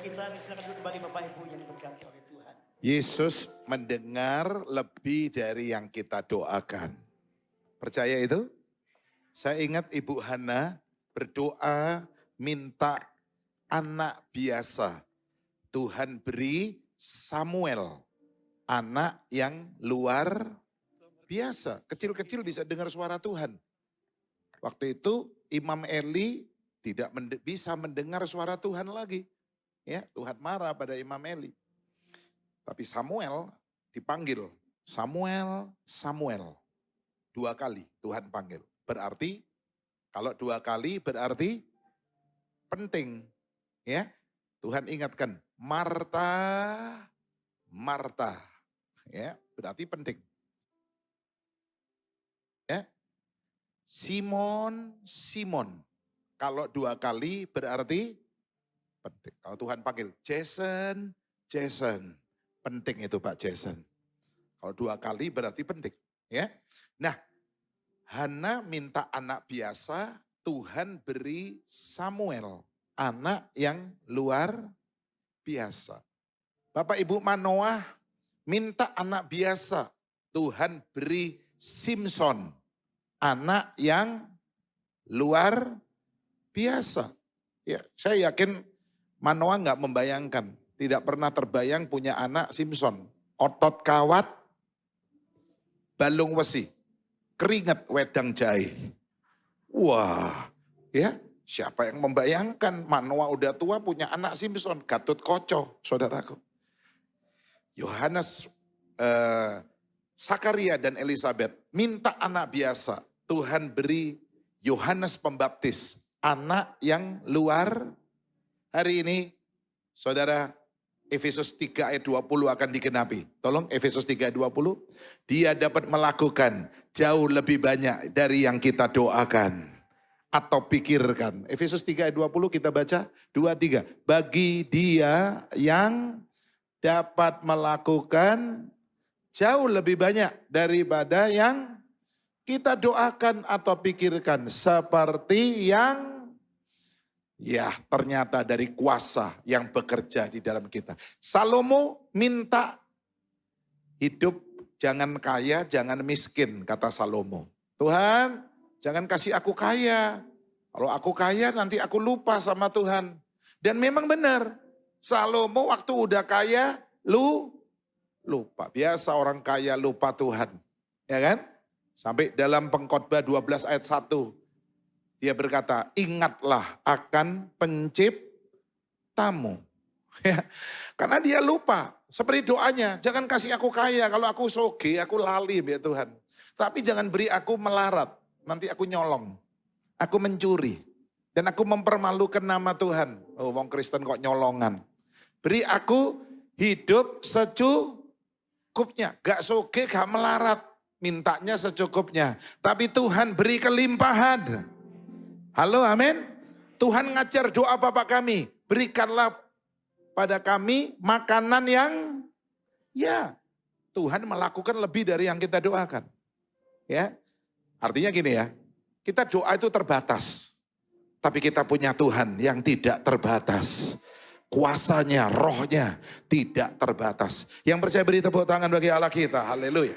kita. Silakan duduk kembali Bapak Ibu yang diberkati oleh Tuhan. Yesus mendengar lebih dari yang kita doakan. Percaya itu? Saya ingat Ibu Hana berdoa minta anak biasa. Tuhan beri Samuel, anak yang luar biasa. Kecil-kecil bisa dengar suara Tuhan. Waktu itu Imam Eli tidak bisa mendengar suara Tuhan lagi. Ya, Tuhan marah pada Imam Eli. Tapi Samuel dipanggil. Samuel, Samuel. 2 kali Tuhan panggil. Berarti kalau 2 kali berarti penting. Ya, Tuhan ingatkan, Marta, Marta. Ya, berarti penting. Ya. Simon, Simon. Kalau 2 kali berarti penting. Kalau Tuhan panggil Jason, Jason. Penting itu Pak Jason. Kalau 2 kali berarti penting. Ya. Nah, Hana minta anak biasa, Tuhan beri Samuel. Anak yang luar biasa. Bapak Ibu Manoah minta anak biasa, Tuhan beri Simpson. Anak yang luar biasa. Ya, saya yakin Manoah nggak membayangkan, tidak pernah terbayang punya anak Simpson. Otot kawat, balung wesi, keringat wedang jahe. Wah, ya siapa yang membayangkan Manoah udah tua punya anak Simpson, Gatot Koco, saudaraku. Yohanes, Sakaria dan Elizabeth minta anak biasa. Tuhan beri Yohanes Pembaptis, anak yang luar. Hari ini, saudara, Efesus 3 ayat 20 akan digenapi. Tolong Efesus 3 ayat 20. Dia dapat melakukan jauh lebih banyak dari yang kita doakan atau pikirkan. Efesus 3 ayat 20 kita baca 2-3. Bagi dia yang dapat melakukan jauh lebih banyak daripada yang kita doakan atau pikirkan. Seperti yang ya ternyata dari kuasa yang bekerja di dalam kita. Salomo minta hidup jangan kaya, jangan miskin, kata Salomo. Tuhan, jangan kasih aku kaya. Kalau aku kaya nanti aku lupa sama Tuhan. Dan memang benar, Salomo waktu udah kaya, lupa. Biasa orang kaya lupa Tuhan. Ya kan? Sampai dalam Pengkhotbah 12 ayat 1. Dia berkata, ingatlah akan penciptamu. Ya, karena dia lupa. Seperti doanya, jangan kasih aku kaya. Kalau aku soge, aku lali ya Tuhan. Tapi jangan beri aku melarat. Nanti aku nyolong. Aku mencuri. Dan aku mempermalukan nama Tuhan. Oh, wong Kristen kok nyolongan. Beri aku hidup secukupnya. Gak soge, gak melarat. Mintanya secukupnya. Tapi Tuhan beri kelimpahan. Halo, amin. Tuhan ngajar doa Bapa kami. Berikanlah pada kami makanan yang ya Tuhan melakukan lebih dari yang kita doakan. Ya, artinya gini ya. Kita doa itu terbatas. Tapi kita punya Tuhan yang tidak terbatas. Kuasanya, rohnya tidak terbatas. Yang percaya beri tepuk tangan bagi Allah kita. Haleluya.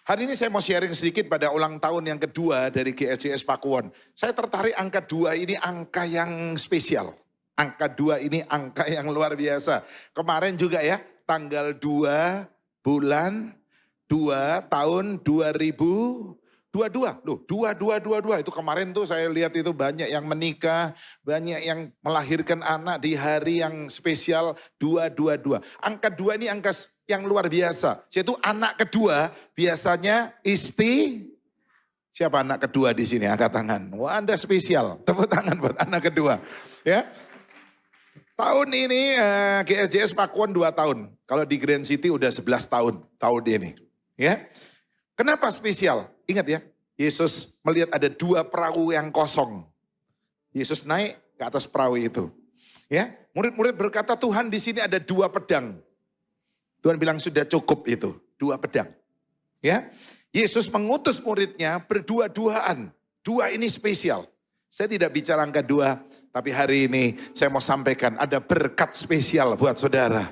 Hari ini saya mau sharing sedikit pada ulang tahun yang kedua dari GSJS Pakuwon. Saya tertarik angka 2 ini angka yang spesial. Angka 2 ini angka yang luar biasa. Kemarin juga ya, tanggal 2 bulan 2 tahun 2022. Loh, 2222 itu kemarin tuh saya lihat itu banyak yang menikah, banyak yang melahirkan anak di hari yang spesial 222. Angka 2 ini angka yang luar biasa. Yaitu anak kedua biasanya siapa anak kedua di sini? Angkat tangan. Wah, Anda spesial. Tepuk tangan buat anak kedua. Ya. Tahun ini GSJS Pakuwon 2 tahun. Kalau di Grand City udah 11 tahun ini. Ya. Kenapa spesial? Ingat ya, Yesus melihat ada 2 perahu yang kosong. Yesus naik ke atas perahu itu. Ya, murid-murid berkata, Tuhan di sini ada 2 pedang. Tuhan bilang sudah cukup itu, 2 pedang. Ya, Yesus mengutus muridnya berdua-duaan. 2 ini spesial. Saya tidak bicara angka 2 Tapi hari ini saya mau sampaikan ada berkat spesial buat saudara.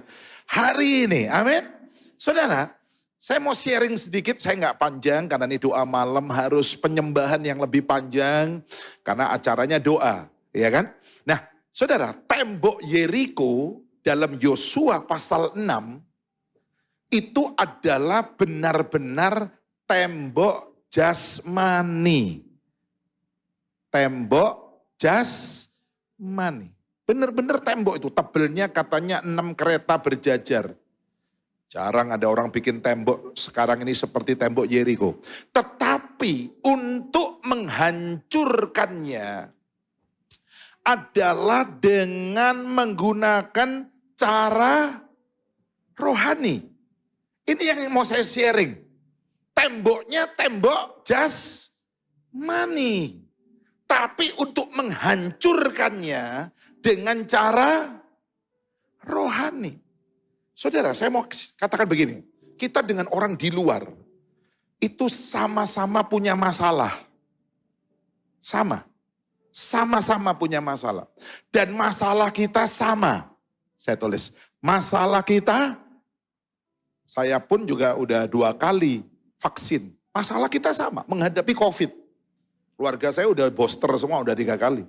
Hari ini, amin. Saudara, saya mau sharing sedikit, saya nggak panjang karena ini doa malam, harus penyembahan yang lebih panjang. Karena acaranya doa, ya kan? Nah, saudara, tembok Yeriko dalam Yosua pasal 6, itu adalah benar-benar tembok jasmani. Tembok jasmani. Benar-benar tembok itu, tebelnya katanya 6 kereta berjajar. Jarang ada orang bikin tembok sekarang ini seperti tembok Yeriko. Tetapi untuk menghancurkannya adalah dengan menggunakan cara rohani. Ini yang mau saya sharing. Temboknya tembok jasmani. Tapi untuk menghancurkannya dengan cara rohani. Saudara, saya mau katakan begini. Kita dengan orang di luar, itu sama-sama punya masalah. Sama-sama punya masalah. Dan masalah kita sama. Saya tulis, masalah kita, saya pun juga udah 2 kali vaksin. Masalah kita sama, menghadapi COVID. Keluarga saya udah booster semua, udah 3 kali.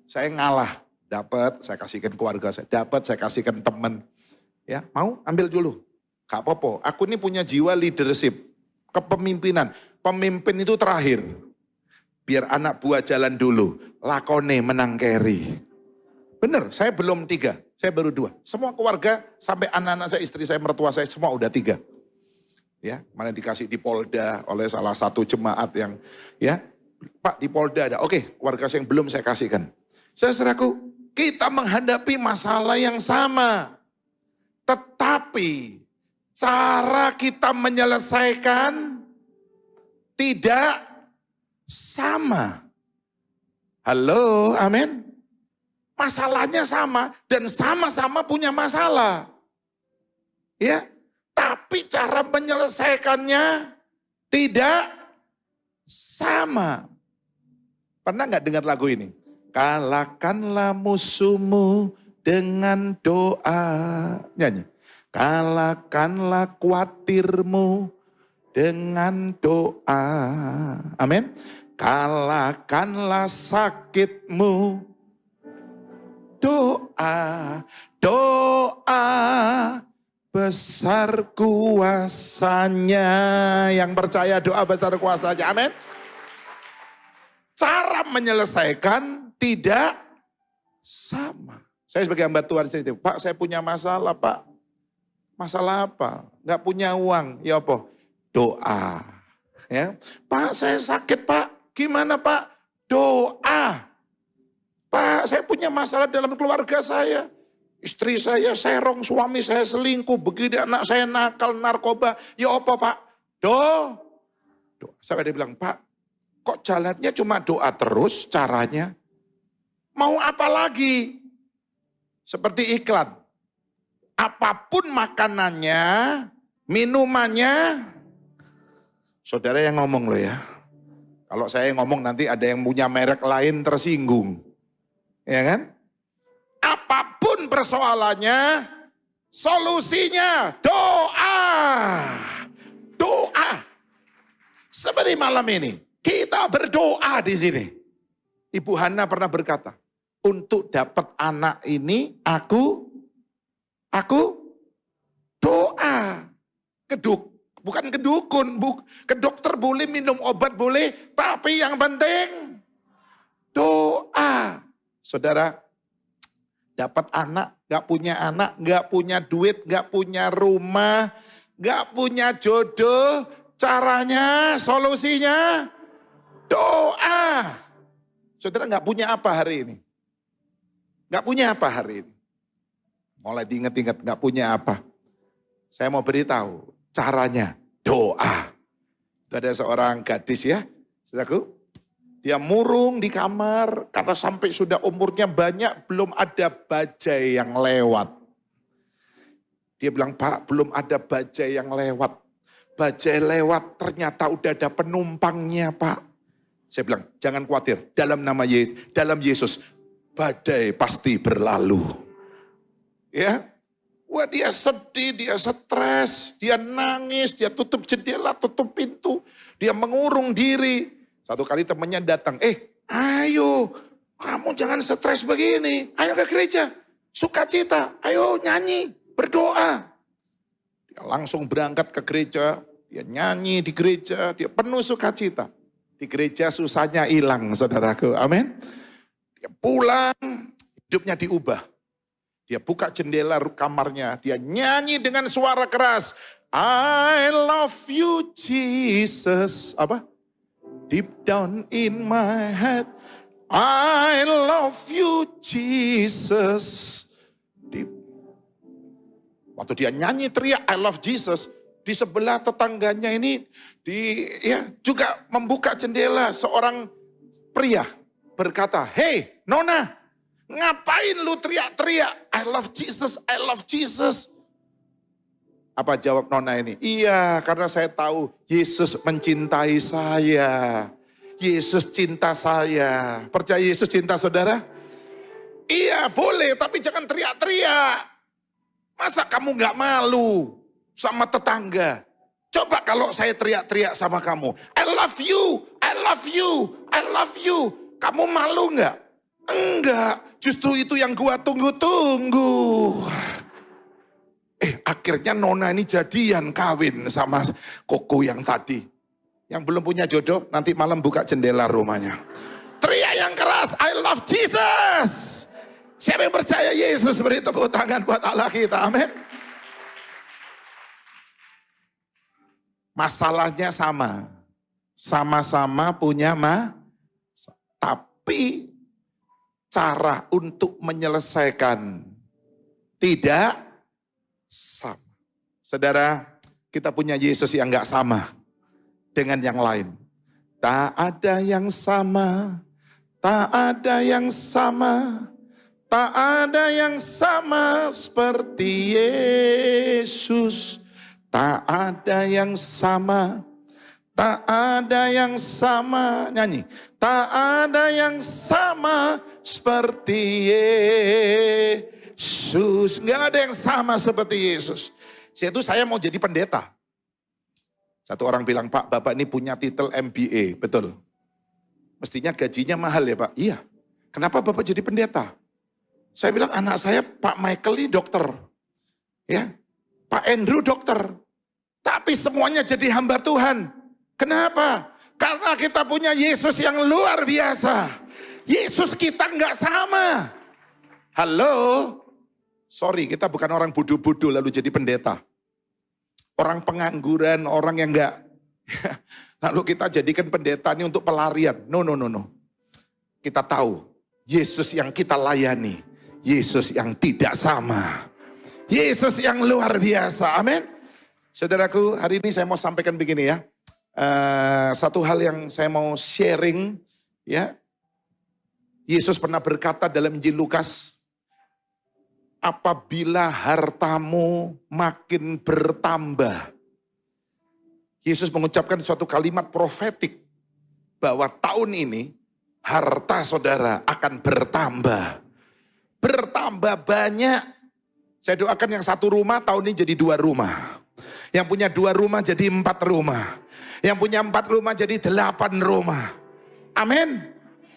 Saya ngalah, dapat saya kasihkan keluarga saya, dapat saya kasihkan teman. Ya, mau ambil dulu. Gak apa-apa, aku ini punya jiwa leadership, kepemimpinan. Pemimpin itu terakhir. Biar anak buah jalan dulu, lakone menang keri. Bener, saya belum 3, saya baru 2. Semua keluarga, sampai anak-anak saya, istri saya, mertua saya, semua udah 3. Ya, mana dikasih di Polda oleh salah satu jemaat yang, ya, Pak di Polda ada. Oke, keluarga saya yang belum saya kasihkan. Saudaraku, kita menghadapi masalah yang sama. Tetapi cara kita menyelesaikan tidak sama. Halo, amin. Masalahnya sama dan sama-sama punya masalah. Ya, tapi cara menyelesaikannya tidak sama. Pernah nggak dengar lagu ini? Kalahkanlah musuhmu dengan doa. Nyanyi. Kalahkanlah khawatirmu dengan doa. Amin. Kalahkanlah sakitmu. Doa. Doa. Besar kuasanya. Yang percaya doa besar kuasanya. Amin. Cara menyelesaikan tidak sama. Saya sebagai hamba Tuhan cerita, Pak saya punya masalah Pak. Masalah apa? Gak punya uang. Ya apa? Doa. Ya. Pak saya sakit Pak. Gimana Pak? Doa. Pak saya punya masalah dalam keluarga saya. Istri saya serong, suami saya selingkuh, begini anak saya nakal, narkoba. Ya apa Pak? Doa. Sampai dia bilang, Pak kok jalannya cuma doa terus caranya? Mau apa lagi? Seperti iklan. Apapun makanannya, minumannya. Saudara yang ngomong loh ya. Kalau saya ngomong nanti ada yang punya merek lain tersinggung. Ya kan? Apapun persoalannya, solusinya doa. Doa. Seperti malam ini, kita berdoa di sini. Ibu Hana pernah berkata, untuk dapat anak ini aku doa. Bukan ke dukun, ke dokter boleh, minum obat boleh, tapi yang penting doa. Saudara, dapat anak, gak punya duit, gak punya rumah, gak punya jodoh, caranya, solusinya doa. Saudara gak punya apa hari ini? Gak punya apa hari ini? Mulai diingat-ingat gak punya apa. Saya mau beritahu caranya doa. Itu ada seorang gadis ya, saudaraku. Dia murung di kamar karena sampai sudah umurnya banyak belum ada bajai yang lewat. Dia bilang, Pak belum ada bajai yang lewat. Bajai lewat ternyata udah ada penumpangnya Pak. Saya bilang, jangan khawatir, dalam nama Yesus, badai pasti berlalu. Ya, wah dia sedih, dia stres, dia nangis, dia tutup jendela, tutup pintu, dia mengurung diri. Satu kali temannya datang, ayo kamu jangan stres begini, ayo ke gereja, sukacita, ayo nyanyi, berdoa. Dia langsung berangkat ke gereja, dia nyanyi di gereja, dia penuh sukacita. Di gereja susahnya hilang, saudaraku, amin. Dia pulang, hidupnya diubah. Dia buka jendela kamarnya, dia nyanyi dengan suara keras. I love you Jesus. Apa? Deep down in my head. I love you Jesus. Deep. Waktu dia nyanyi teriak I love Jesus. Di sebelah tetangganya ini juga membuka jendela. Seorang pria berkata, hey Nona, ngapain lu teriak-teriak? I love Jesus, I love Jesus. Apa jawab Nona ini? Iya, karena saya tahu Yesus mencintai saya. Yesus cinta saya. Percaya Yesus cinta saudara? Iya, boleh, tapi jangan teriak-teriak. Masa kamu gak malu sama tetangga? Coba kalau saya teriak-teriak sama kamu. I love you, I love you, I love you. Kamu malu gak? Enggak, justru itu yang gua tunggu-tunggu. Akhirnya Nona ini jadian kawin sama Koko yang tadi. Yang belum punya jodoh, nanti malam buka jendela rumahnya. Teriak yang keras, I love Jesus. Siapa yang percaya Yesus, beri tepuk tangan buat Allah kita, amin. Masalahnya sama. Sama-sama punya tapi cara untuk menyelesaikan tidak sama. Saudara, kita punya Yesus yang gak sama dengan yang lain. Tak ada yang sama, tak ada yang sama, tak ada yang sama seperti Yesus. Tak ada yang sama, tak ada yang sama. Nyanyi. Tak ada yang sama seperti Yesus. Nggak ada yang sama seperti Yesus. Saya mau jadi pendeta. Satu orang bilang, Pak, Bapak ini punya titel MBA. Betul. Mestinya gajinya mahal ya Pak? Iya. Kenapa Bapak jadi pendeta? Saya bilang, anak saya Pak Michael ini dokter. Ya, Pak Andrew dokter. Tapi semuanya jadi hamba Tuhan. Kenapa? Karena kita punya Yesus yang luar biasa. Yesus kita nggak sama. Halo? Sorry, kita bukan orang bodoh-bodoh lalu jadi pendeta. Orang pengangguran, orang yang nggak. Lalu kita jadikan pendeta ini untuk pelarian. No. Kita tahu, Yesus yang kita layani. Yesus yang tidak sama. Yesus yang luar biasa. Amin. Saudaraku, hari ini saya mau sampaikan begini ya. Satu hal yang saya mau sharing ya. Yesus pernah berkata dalam Injil Lukas, apabila hartamu makin bertambah. Yesus mengucapkan suatu kalimat profetik bahwa tahun ini harta saudara akan bertambah. Bertambah banyak. Saya doakan yang satu rumah tahun ini jadi 2 rumah. Yang punya 2 rumah jadi 4 rumah. Yang punya 4 rumah jadi 8 rumah. Amin.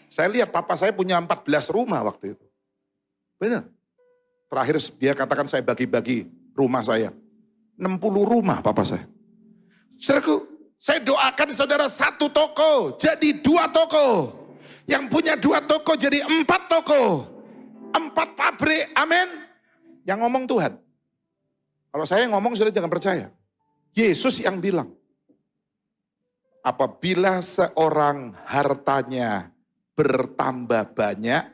Saya lihat papa saya punya 14 rumah waktu itu. Benar. Terakhir dia katakan saya bagi-bagi rumah saya. 60 rumah papa saya. Saudaraku, saya doakan saudara 1 toko jadi 2 toko. Yang punya 2 toko jadi 4 toko. 4 pabrik, amin. Yang ngomong Tuhan. Kalau saya ngomong saudara jangan percaya. Yesus yang bilang. Apabila seorang hartanya bertambah banyak.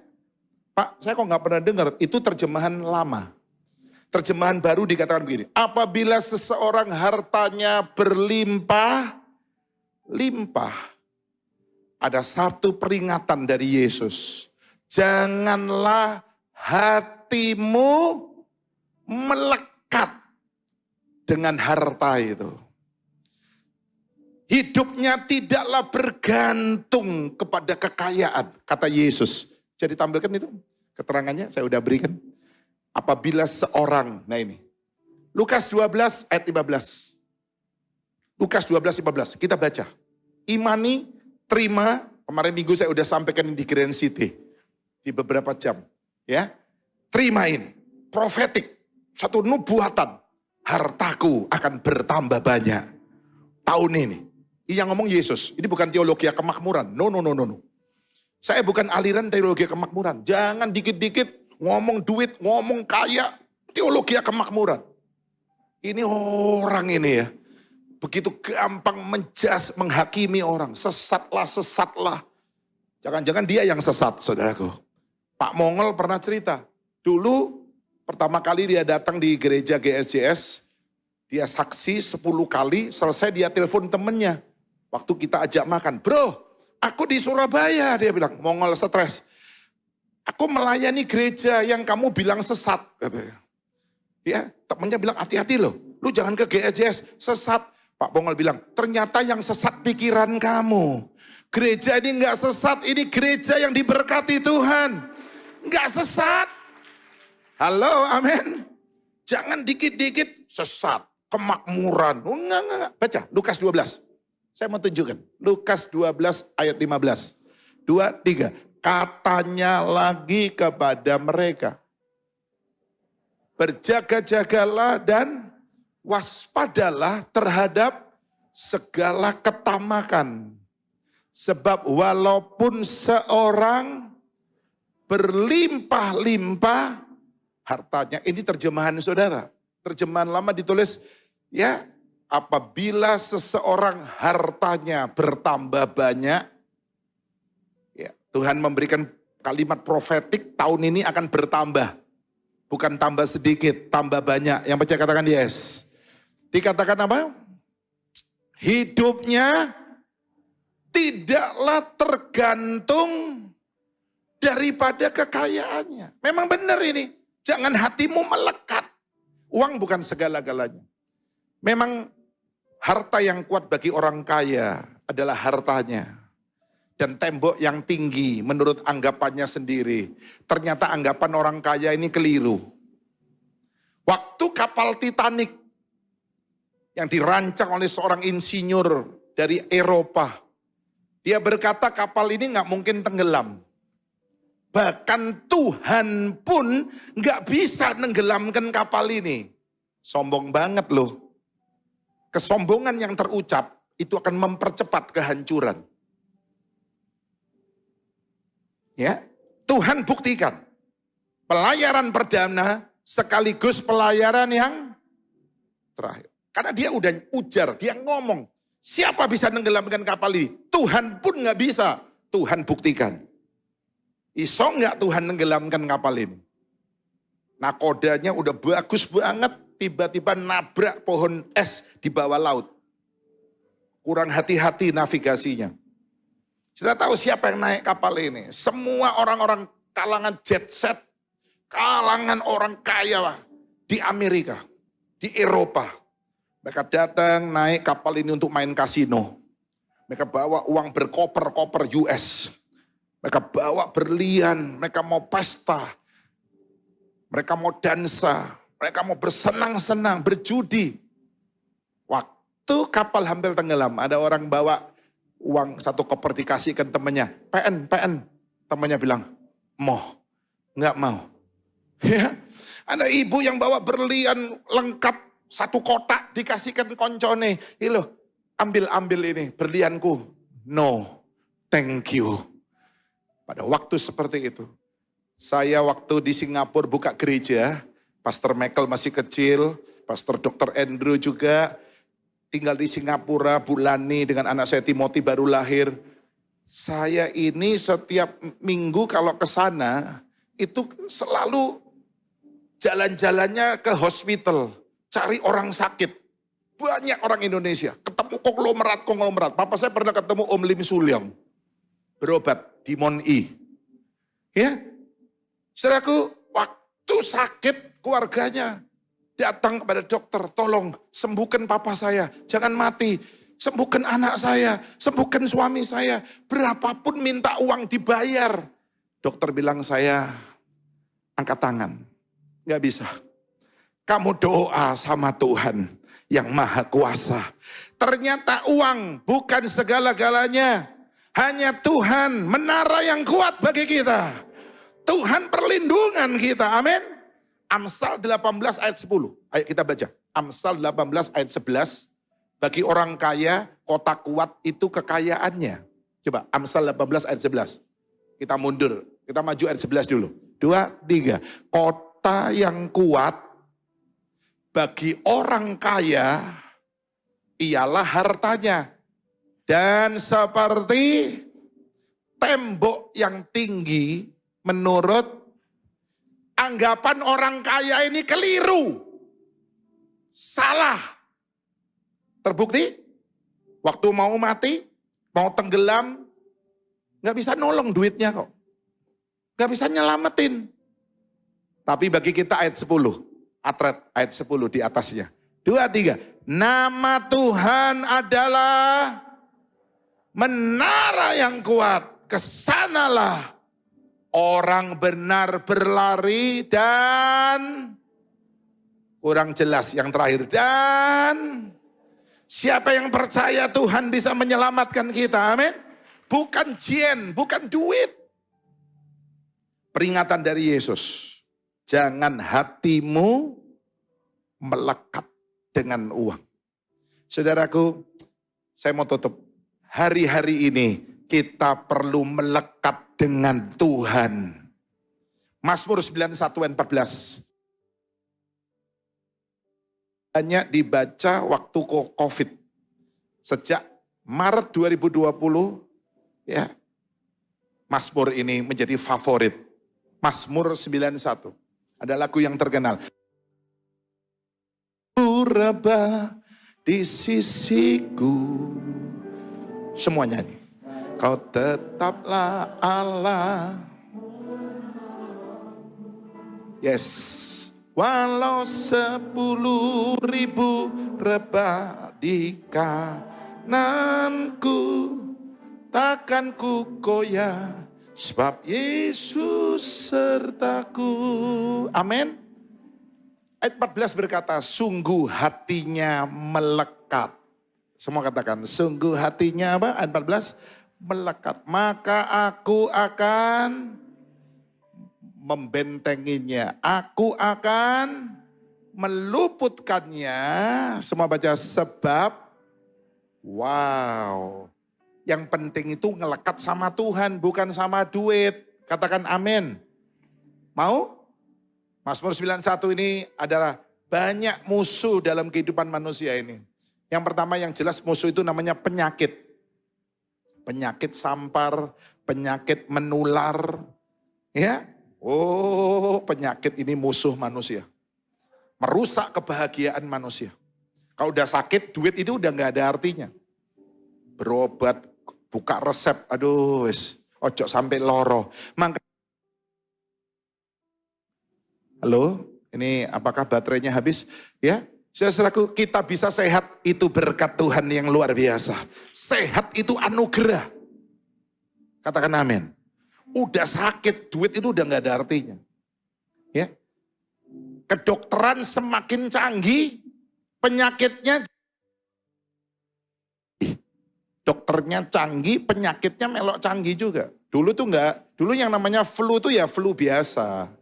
Pak, saya kok nggak pernah dengar. Itu terjemahan lama. Terjemahan baru dikatakan begini. Apabila seseorang hartanya berlimpah. Ada satu peringatan dari Yesus. Janganlah hatimu melekat dengan harta itu. Hidupnya tidaklah bergantung kepada kekayaan. Kata Yesus, Jadi tampilkan itu keterangannya, saya udah berikan. Apabila seorang, nah ini. Lukas 12 ayat 15. Lukas 12, 15, kita baca. Imani, terima, kemarin minggu saya udah sampaikan di Grand City. Di beberapa jam. Ya, terima ini. Profetik, satu nubuatan. Hartaku akan bertambah banyak. Tahun ini. Ini yang ngomong Yesus. Ini bukan teologi kemakmuran. No. Saya bukan aliran teologi kemakmuran. Jangan dikit-dikit ngomong duit, ngomong kaya. Teologi kemakmuran. Ini orang ini ya. Begitu gampang menghakimi orang. Sesatlah. Jangan-jangan dia yang sesat, saudaraku. Pak Mongol pernah cerita. Dulu pertama kali dia datang di gereja GSJS. Dia saksi 10 kali, selesai dia telepon temennya. Waktu kita ajak makan. Bro, aku di Surabaya. Dia bilang, Mongol stres. Aku melayani gereja yang kamu bilang sesat. Katanya. Ya, temennya bilang, hati-hati loh. Lu jangan ke GSJS, sesat. Pak Mongol bilang, ternyata yang sesat pikiran kamu. Gereja ini enggak sesat, ini gereja yang diberkati Tuhan. Enggak sesat. Halo, amin. Jangan dikit-dikit sesat, kemakmuran. Oh, enggak. Baca, Lukas 12. Saya mau tunjukkan. Lukas 12 ayat 15. 2, 3. Katanya lagi kepada mereka. Berjaga-jagalah dan waspadalah terhadap segala ketamakan. Sebab walaupun seorang berlimpah-limpah hartanya. Ini terjemahan saudara. Terjemahan lama ditulis, ya, apabila seseorang hartanya bertambah banyak, ya, Tuhan memberikan kalimat profetik tahun ini akan bertambah. Bukan tambah sedikit, tambah banyak. Yang percaya katakan yes. Dikatakan apa? Hidupnya tidaklah tergantung daripada kekayaannya. Memang benar ini. Jangan hatimu melekat. Uang bukan segala-galanya. Memang harta yang kuat bagi orang kaya adalah hartanya. Dan tembok yang tinggi menurut anggapannya sendiri. Ternyata anggapan orang kaya ini keliru. Waktu kapal Titanic yang dirancang oleh seorang insinyur dari Eropa. Dia berkata kapal ini nggak mungkin tenggelam. Bahkan Tuhan pun nggak bisa nenggelamkan kapal ini. Sombong banget loh. Kesombongan yang terucap itu akan mempercepat kehancuran. Ya, Tuhan buktikan. Pelayaran perdana sekaligus pelayaran yang terakhir. Karena dia udah ujar, dia ngomong. Siapa bisa nenggelamkan kapal ini? Tuhan pun nggak bisa. Tuhan buktikan. Iso nggak Tuhan nenggelamkan kapal ini? Nakodanya udah bagus banget. Tiba-tiba nabrak pohon es di bawah laut. Kurang hati-hati navigasinya. Sudah tahu siapa yang naik kapal ini? Semua orang-orang kalangan jet set, kalangan orang kaya di Amerika, di Eropa. Mereka datang naik kapal ini untuk main kasino. Mereka bawa uang berkoper-koper US. Mereka bawa berlian, mereka mau pesta. Mereka mau dansa, mereka mau bersenang-senang, berjudi. Waktu kapal hampir tenggelam, ada orang bawa uang 1 koper dikasihkan temannya. PN. Temannya bilang, nggak mau. Ya, ada ibu yang bawa berlian lengkap 1 kotak dikasihkan koncone. Ilo, ambil ini berlianku. No, thank you. Pada waktu seperti itu, saya waktu di Singapura buka gereja, Pastor Michael masih kecil, Pastor Dr. Andrew juga, tinggal di Singapura, Bu Lani dengan anak saya Timothy baru lahir. Saya ini setiap minggu kalau ke sana, itu selalu jalan-jalannya ke hospital, cari orang sakit. Banyak orang Indonesia, ketemu konglomerat. Papa saya pernah ketemu Om Lim Sulyong, berobat di Mon I. Ya, saudaraku, waktu sakit keluarganya datang kepada dokter, tolong sembuhkan papa saya, jangan mati. Sembuhkan anak saya, sembuhkan suami saya. Berapapun minta uang dibayar. Dokter bilang saya angkat tangan. Gak bisa. Kamu doa sama Tuhan yang maha kuasa. Ternyata uang bukan segala-galanya. Hanya Tuhan menara yang kuat bagi kita. Tuhan perlindungan kita. Amin. Amsal 18 ayat 10. Ayo kita baca. Amsal 18 ayat 11. Bagi orang kaya, kota kuat itu kekayaannya. Coba Amsal 18 ayat 11. Kita mundur. Kita maju ayat 11 dulu. 2, 3. Kota yang kuat bagi orang kaya ialah hartanya. Dan seperti tembok yang tinggi menurut anggapan orang kaya ini keliru. Salah. Terbukti, waktu mau mati, mau tenggelam, gak bisa nolong duitnya kok. Gak bisa nyelamatin. Tapi bagi kita ayat 10, atret ayat 10 di atasnya. 2, 3, nama Tuhan adalah menara yang kuat. Kesanalah orang benar berlari dan kurang jelas yang terakhir. Dan siapa yang percaya Tuhan bisa menyelamatkan kita, amin. Bukan jin, bukan duit. Peringatan dari Yesus. Jangan hatimu melekat dengan uang. Saudaraku, saya mau tutup. Hari-hari ini kita perlu melekat dengan Tuhan. Mazmur 91 ayat 14. Banyak dibaca waktu COVID. Sejak Maret 2020, ya, Mazmur ini menjadi favorit. Mazmur 91. Ada lagu yang terkenal. Rebah di sisiku. Semua nyanyi. Kau tetaplah Allah. Yes. Walau 10.000 rebah di kananku, takkan ku goyah, sebab Yesus sertaku. Amin. Ayat 14 berkata, sungguh hatinya melekat. Semua katakan, sungguh hatinya apa? Ayat 14, melekat. Maka aku akan membentenginya. Aku akan meluputkannya. Semua baca sebab. Wow. Yang penting itu ngelekat sama Tuhan, bukan sama duit. Katakan amin. Mau? Mazmur 91 ini adalah banyak musuh dalam kehidupan manusia ini. Yang pertama yang jelas musuh itu namanya penyakit. Penyakit sampar, penyakit menular. Ya. Oh, penyakit ini musuh manusia. Merusak kebahagiaan manusia. Kalau udah sakit, duit itu udah gak ada artinya. Berobat, buka resep, aduh wis, ojo sampai loro. Halo, ini apakah baterainya habis? Ya, saudaraku, kita bisa sehat itu berkat Tuhan yang luar biasa. Sehat itu anugerah. Katakan amin. Udah sakit, duit itu udah gak ada artinya. Ya. Kedokteran semakin canggih, penyakitnya dokternya canggih, penyakitnya melok canggih juga. Dulu tuh dulu yang namanya flu tuh ya flu biasa.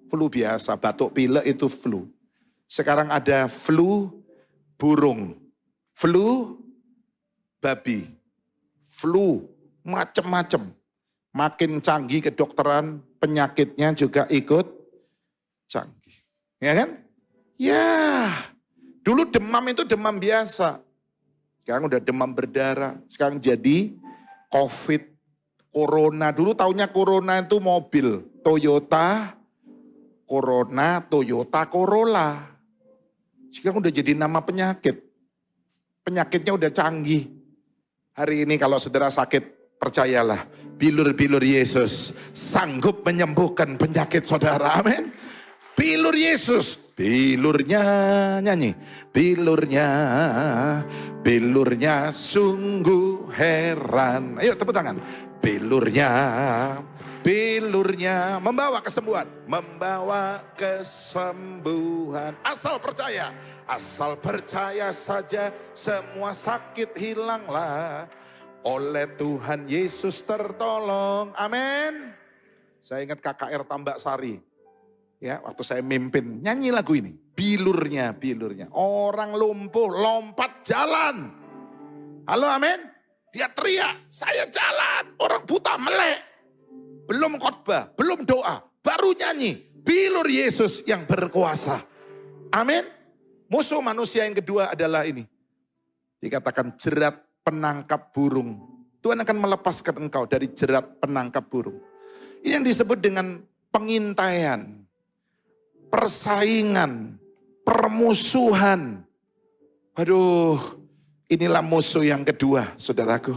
Flu biasa, batuk pilek itu flu. Sekarang ada flu burung, flu babi, flu macem-macem. Makin canggih kedokteran, penyakitnya juga ikut canggih. Ya kan? Ya, dulu demam itu demam biasa. Sekarang udah demam berdarah. Sekarang jadi COVID, Corona. Dulu taunya Corona itu mobil. Toyota, Corona, Toyota Corolla. Sekarang udah jadi nama penyakit. Penyakitnya udah canggih. Hari ini kalau saudara sakit, percayalah. Bilur-bilur Yesus sanggup menyembuhkan penyakit saudara. Amin. Bilur Yesus. Bilurnya nyanyi. Bilurnya sungguh heran. Ayo tepuk tangan. Bilurnya Bilurnya membawa kesembuhan. Membawa kesembuhan. Asal percaya saja semua sakit hilanglah. Oleh Tuhan Yesus tertolong. Amin. Saya ingat KKR Tambak Sari. Ya, waktu saya mimpin, nyanyi lagu ini. Bilurnya. Orang lumpuh lompat jalan. Halo, amin. Dia teriak, saya jalan. Orang buta melek. Belum khotbah, belum doa, baru nyanyi. Bilur Yesus yang berkuasa. Amin. Musuh manusia yang kedua adalah ini. Dikatakan jerat penangkap burung. Tuhan akan melepaskan engkau dari jerat penangkap burung. Ini yang disebut dengan pengintaian, persaingan, permusuhan. Aduh, inilah musuh yang kedua, saudaraku.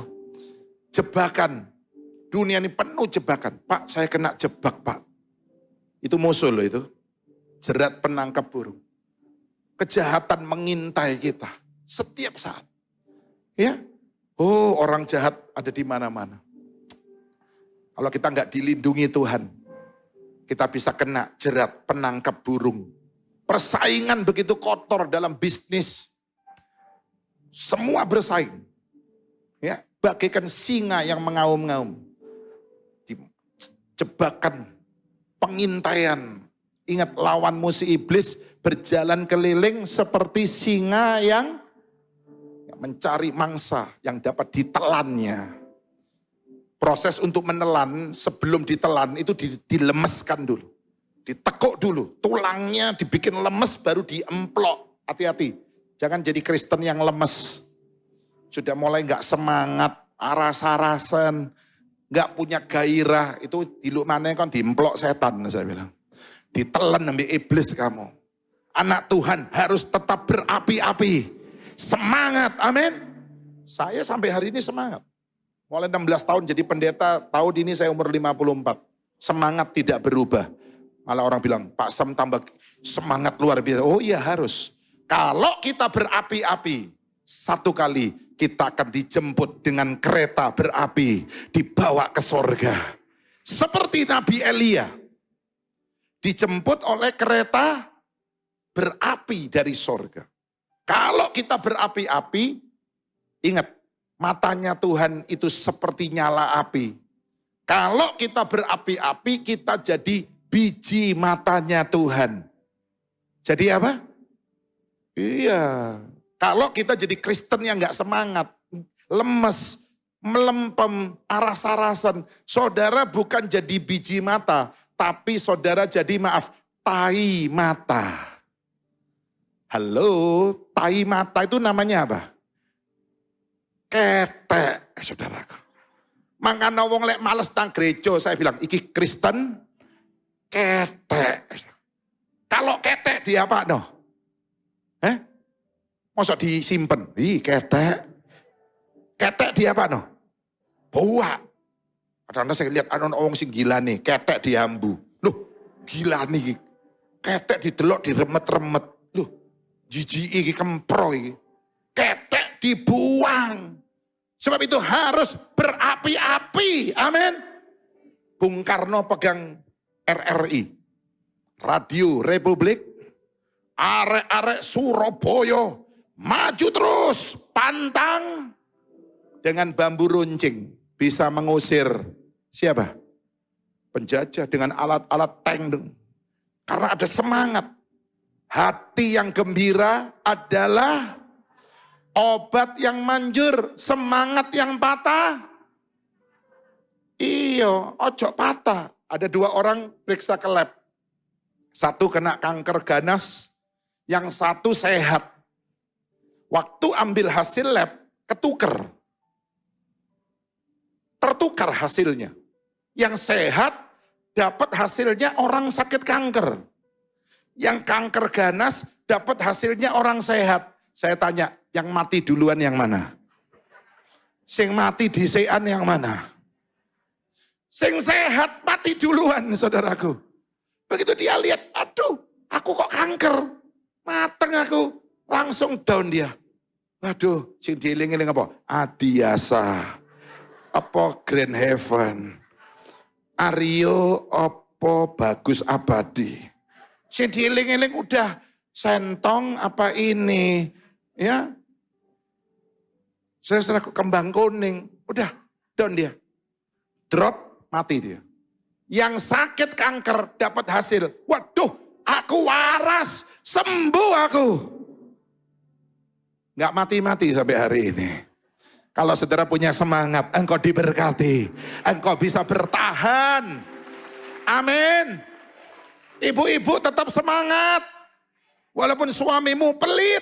Jebakan. Dunia ini penuh jebakan. Pak, saya kena jebak, Pak. Itu musuh loh itu. Jerat penangkap burung. Kejahatan mengintai kita setiap saat. Ya. Oh, orang jahat ada di mana-mana. Kalau kita nggak dilindungi Tuhan, kita bisa kena jerat penangkap burung. Persaingan begitu kotor dalam bisnis. Semua bersaing. Ya, bagaikan singa yang mengaum-ngaum. Jebakan, pengintaian. Ingat, lawanmu si iblis berjalan keliling seperti singa yang mencari mangsa yang dapat ditelannya. Proses untuk menelan sebelum ditelan itu dilemeskan dulu. Ditekuk dulu, tulangnya dibikin lemes baru diemplok. Hati-hati, jangan jadi Kristen yang lemes. Sudah mulai gak semangat, aras-arasan, gak punya gairah, itu diluk mana kan diemplok setan, saya bilang. Ditelan ambil iblis kamu. Anak Tuhan harus tetap berapi-api. Semangat, amin. Saya sampai hari ini semangat. Mulai 16 tahun jadi pendeta, tahun ini saya umur 54. Semangat tidak berubah. Malah orang bilang, Pak Sam tambah semangat luar biasa. Oh iya harus. Kalau kita berapi-api, satu kali kita akan dijemput dengan kereta berapi, dibawa ke sorga. Seperti Nabi Elia, dijemput oleh kereta berapi dari sorga. Kalau kita berapi-api, ingat, matanya Tuhan itu seperti nyala api. Kalau kita berapi-api, kita jadi biji matanya Tuhan. Jadi apa? Iya. Kalau kita jadi Kristen yang gak semangat, lemes, melempem, aras-arasan. Saudara bukan jadi biji mata, tapi saudara jadi tai mata. Halo, tai mata itu namanya apa? Ketek, saudaraku. Makanya wong lek males nang gereja, saya bilang, iki Kristen, ketek. Kalau ketek di apa no? Masa disimpen? Ketek. Ketek di apa no? Bawa. Kadang-kadang saya lihat ada orang sing gila nih, ketek diambu. Loh, gila nih. Ketek didelok, diremet-remet. Loh, jijik iki kempro iki. Ketek dibuang. Sebab itu harus berapi-api. Amin. Bung Karno pegang RRI. Radio Republik. Arek-arek Surabaya. Maju terus, pantang dengan bambu runcing bisa mengusir siapa? Penjajah dengan alat-alat tank. Karena ada semangat. Hati yang gembira adalah obat yang manjur, semangat yang patah. Iya, ojo patah. Ada 2 orang periksa ke lab. Satu kena kanker ganas, yang satu sehat. Waktu ambil hasil lab, ketuker. Tertukar hasilnya. Yang sehat, dapat hasilnya orang sakit kanker. Yang kanker ganas, dapat hasilnya orang sehat. Saya tanya, yang mati duluan yang mana? Sing mati dhisekan yang mana? Sing sehat mati duluan, saudaraku. Begitu dia lihat, aduh, aku kok kanker. Mateng aku. Langsung down dia. Waduh, sing dieling-eling apa? Adiasa. Apa Grand Heaven. Aryo opo Bagus Abadi. Sing dieling-eling udah sentong apa ini, ya. Saudara kembang kuning, udah down dia. Drop, mati dia. Yang sakit kanker dapat hasil. Waduh, aku waras, sembuh aku. Nggak mati-mati sampai hari ini. Kalau saudara punya semangat, engkau diberkati. Engkau bisa bertahan. Amin. Ibu-ibu tetap semangat. Walaupun suamimu pelit,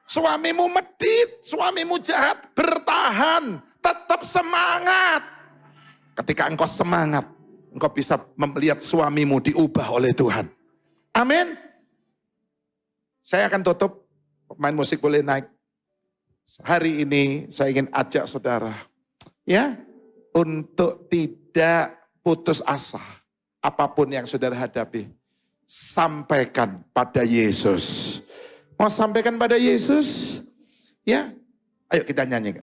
suamimu medit, suamimu jahat, bertahan. Tetap semangat. Ketika engkau semangat, engkau bisa melihat suamimu diubah oleh Tuhan. Amin. Saya akan tutup. Pemain musik boleh naik. Hari ini saya ingin ajak saudara, ya, untuk tidak putus asa. Apapun yang saudara hadapi, sampaikan pada Yesus. Mau sampaikan pada Yesus? Ya, ayo kita nyanyi.